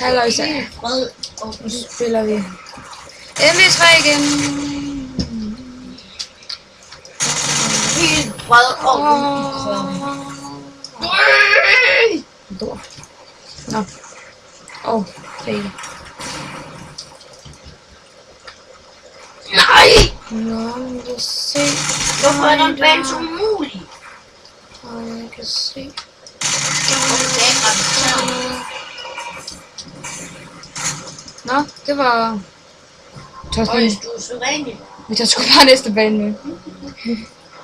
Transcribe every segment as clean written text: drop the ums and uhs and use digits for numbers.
Halløjsa. Nu spiller vi MV3 igen. Helt fred og Nå. Okay. nej! Nå, men lad os se. Hvorfor er den bane så umulig? Og jeg kan se. Nå, det var... Øjs, du er så renlig. Vi tager sgu bare næste bane med.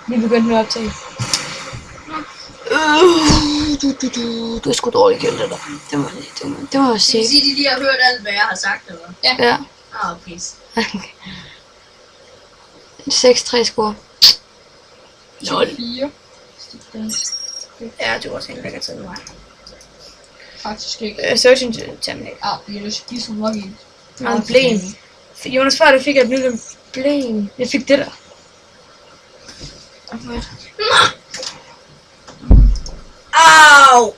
Vi begyndte med at optage. Du er sgu dårlig kendt, det der. Det må jeg sige. Det vil sige, de lige har hørt alt, hvad jeg har sagt, eller? Ja. Ah, pis. 6-3 score. 4. Ja, det var også en lækker tid med mig. Faktisk ikke. Searching Terminator. Ja, vi er jo lige så nok i. Nå, en blame. Jonas før, det fik jeg et nyt blame. Jeg fik det der. Au!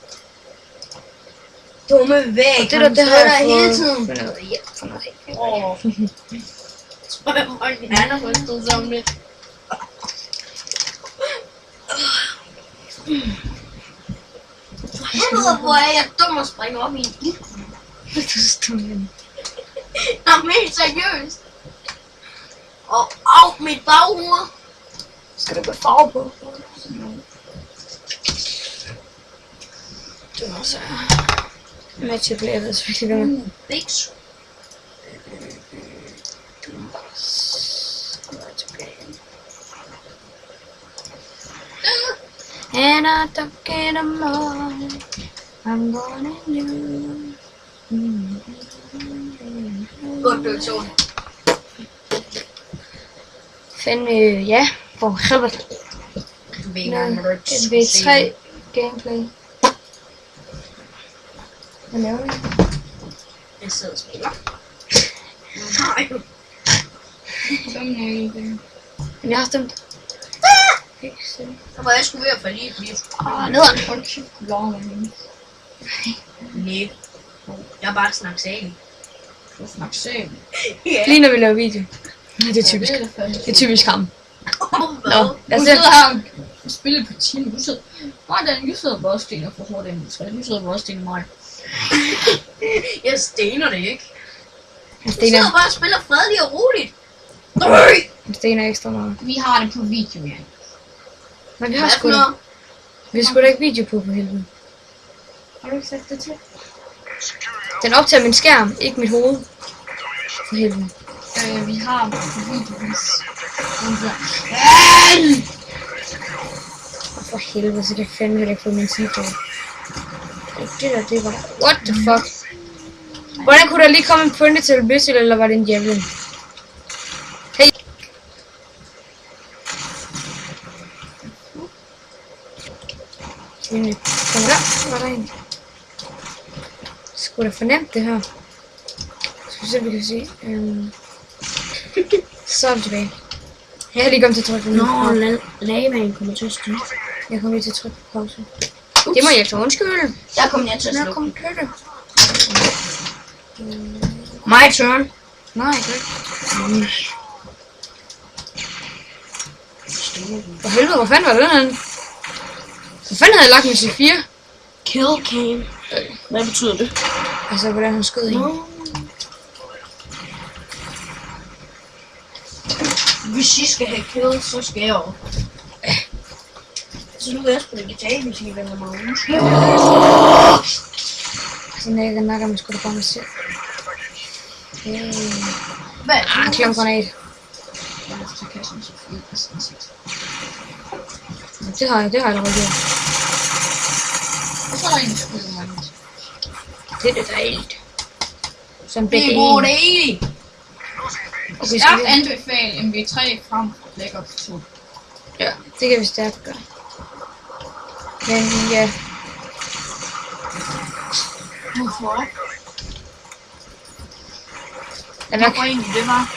Dumme væg. Det der, det har jeg hele fået tiden. noget hjælp for noget. Tror jeg, folk han har rystet sammen lidt. Helvede, hvor er jeg dum at springe op i en ild. Du er stum. Nå, helt seriøst. Og af mit baghoved. Skal du gå farve på? Det var så... Match bliver jeg ved selvfølgelig ved med. Biks. And I don't get a more. I'm gonna do. Godt produktion. Fandme, ja, for helvede. Du ved ikke engang, hvad du V3 gameplay. Hvad laver du? Jeg sidder og spiller. Nej. Jeg har stemt. Så var jeg sgu ved at falde i et liv. Nederen. Hold kæft, lov med hende. Nej. Jeg er bare snakke sagen. Du snakker selv. Lige når vi laver video. Det er typisk. Det er typisk ham. Nå, lad Du os sidder se. her og spiller på team. Du sidder... Du sidder bare og stener for hårdt ind i træet. Du sidder bare og stener mig. Jeg stener det ikke. Han Jeg sidder stener. bare og spiller fredeligt og roligt. Nej. Han stener ekstra meget. Vi har det på video, ja. Men vi har Hvad sgu for da. noget? Vi har sgu da ikke video på helvede. Har du ikke sat det til? Den optager min skærm, ikke mit hoved. For helvede. Vi har på videovis. Og for helvede, så kan jeg fandme heller ikke få min telefon. Det der, det var... What the fuck? Hvordan kunne der lige komme en pointe til Bøssel, eller var det en djævlen? Hey! Kom der, var der en. Sgu da fornemt det her. Skal vi se, vi kan se. Så er vi tilbage. Jeg har lige kommet til at trykke på Nå, lavaen kommer til at styre. Jeg kommer lige til at trykke på pause. Det må jeg så undskylde. Der kom jeg til at Når slukke. kom det? My turn. Nej, det er ikke. For helvede, hvor fanden var den henne? Hvor fanden havde jeg lagt min C4? Kill cam. Hvad betyder det? Altså, hvordan han skød hende. Hvis I skal have kill, så skal jeg jo. Så nu vil jeg spille guitar, hvis I vender mig ud. Så når jeg nakker mig sgu da bare mig selv. Hvad? Klam granat. Det har jeg allerede gjort. Og så er der en, der spiller mig. Det er det dejligt. Som Det begge er god dag. Og vi Stærkt skal... anbefale MV3 frem for Black Ops 2. Ja, det kan vi stærkt gøre. Men ja, Hvorfor? Hvorfor egentlig det var?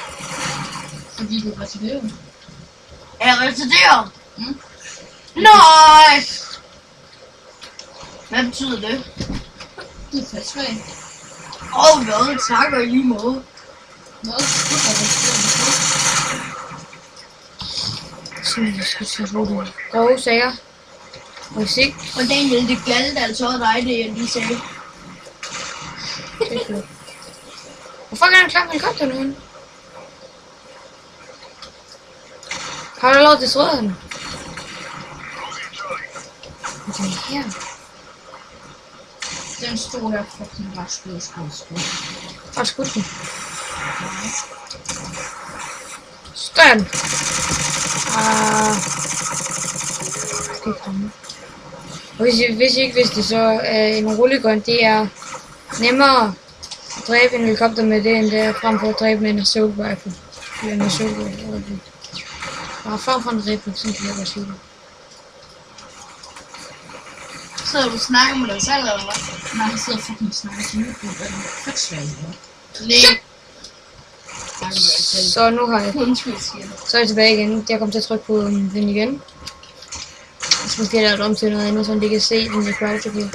Fordi du er retarderet. Er jeg retarderet? Du er fast svag. Hvad? Takker i lige måde. Nå, du har Så vi skal til hurtigt. Grove sager. Musik. Og Daniel, det galt altså også dig, det jeg lige sagde. Hvorfor kan han klare helikopter nu? Har du lov til tråden? Hvad er det her? Den stod her fucking bare skud. Har du skudt den? Stør den! Skal komme. Og hvis I ikke vidste det, så er en rullegun, det er nemmere at dræbe en helikopter med det, end det er frem for at dræbe med en assault rifle. Eller en assault rifle. Bare frem for en rifle, sådan kan jeg bare sige det. Så du snakker med dig selv, eller hvad? Nej, han sidder fucking og snakker til YouTube, og den er fast svag. Nej. Så nu har jeg. Undskyld, siger du. Så er jeg tilbage igen. Jeg kommer til at trykke på den igen. Så måske jeg om til noget andet, så de kan se den der crowd view.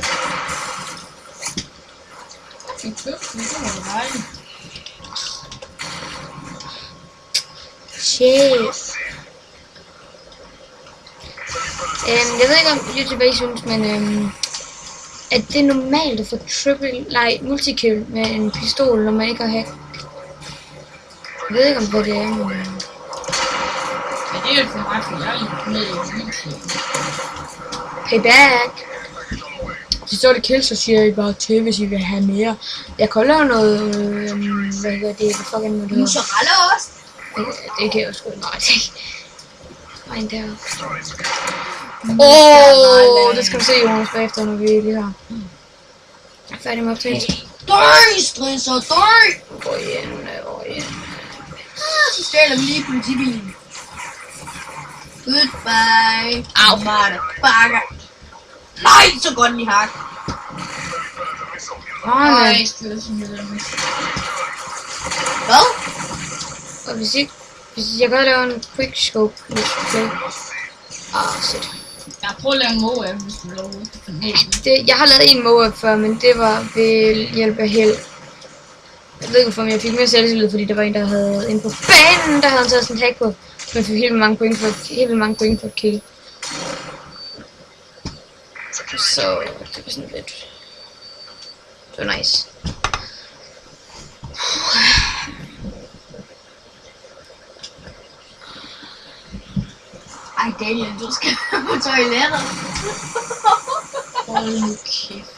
Shit. Jeg ved ikke om YouTube synes, men at det er normalt at få multikill med en pistol, når man ikke har hack. Jeg ved ikke om hvad det er, men Ja, det er jo for mig, for jeg er med i YouTube. payback. Hvis så er det kill, så siger I bare til, hvis I vil have mere. Jeg kan lave noget, hvad hedder det, hvad fucking noget hedder. Mozzarella også? Det kan jeg også godt. Nej, det er ikke. Nej, der. Det skal du se, Jonas, bagefter, når vi lige har. Jeg er færdig med optagelsen. Døj, stresser, døj! Gå igen. Så stjæler vi lige politibilen. Goodbye. Au. Bakker. Nej, så godt den i hak. Nej, Ej, styrelsen med dem. Hvad? og hvis jeg godt lave en quick scope, hvis du play. Shit. Jeg prøver at lave en MOAB, hvis du laver det. Jeg har lavet en MOAB før, men det var ved hjælp af held. Jeg ved ikke hvorfor, men jeg fik mere selvtillid, fordi der var en, der havde inde på banen, der havde han taget sådan en hack på. Men fik helt vildt mange point for et kill. Så det var sådan lidt. Det var nice. Ej, Daniel, du skal på toilettet. Hold nu kæft.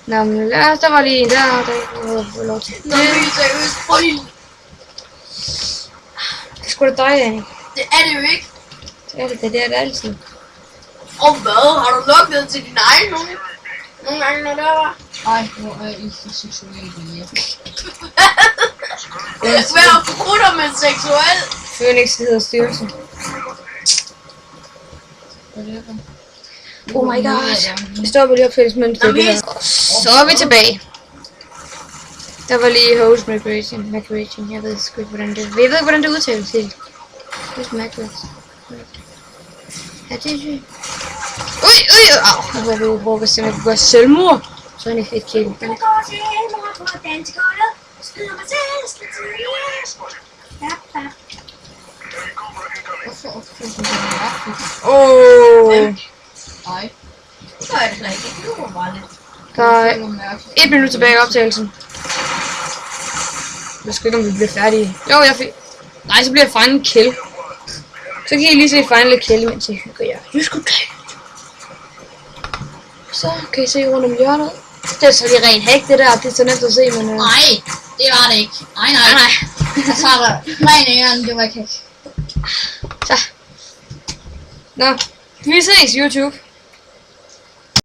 Nå, men der var lige en der var lov til. Nå, vi er seriøst. Hold. Det er sgu da dig, Danny. Det er det jo ikke. Det er det altid. Og hvad? Har du lukket til din egen nu? Nogle gange, når der var. Ej, hvor er I så seksuelle, ja. Hvad er brutter med seksuel? Phoenix hedder styrelsen. Oh my god. Jeg stopper lige optagelsen, mens det er det her. Så er vi tilbage. Der var lige host migration. Jeg ved sgu ikke, hvordan det... Jeg ved ikke, hvordan det udtales helt. Host migration. Ja, det er sygt. Au. Jeg var ved at simpelthen gøre selvmord. Så er det fedt kill. Jeg går til mig på dansegulvet. Skyder mig selv. Hvorfor opfører du den mærkeligt? Ej, Så er det slet ikke. Det var bare lidt. Der er det var mærkeligt. 1 minut tilbage i optagelsen. Jeg skal ikke, om vi bliver færdige. Jo, jeg fik... Nej, så bliver jeg final kill. Så kan I lige se final kill, mens jeg hygger jer. Så kan I se rundt om hjørnet. Det er så lige ren hack, det der. Det er så nemt at se, men... Nej, det var det ikke. Nej. Jeg tager dig ren i æren, det var ikke hack. Så. Nå, vi ses YouTube.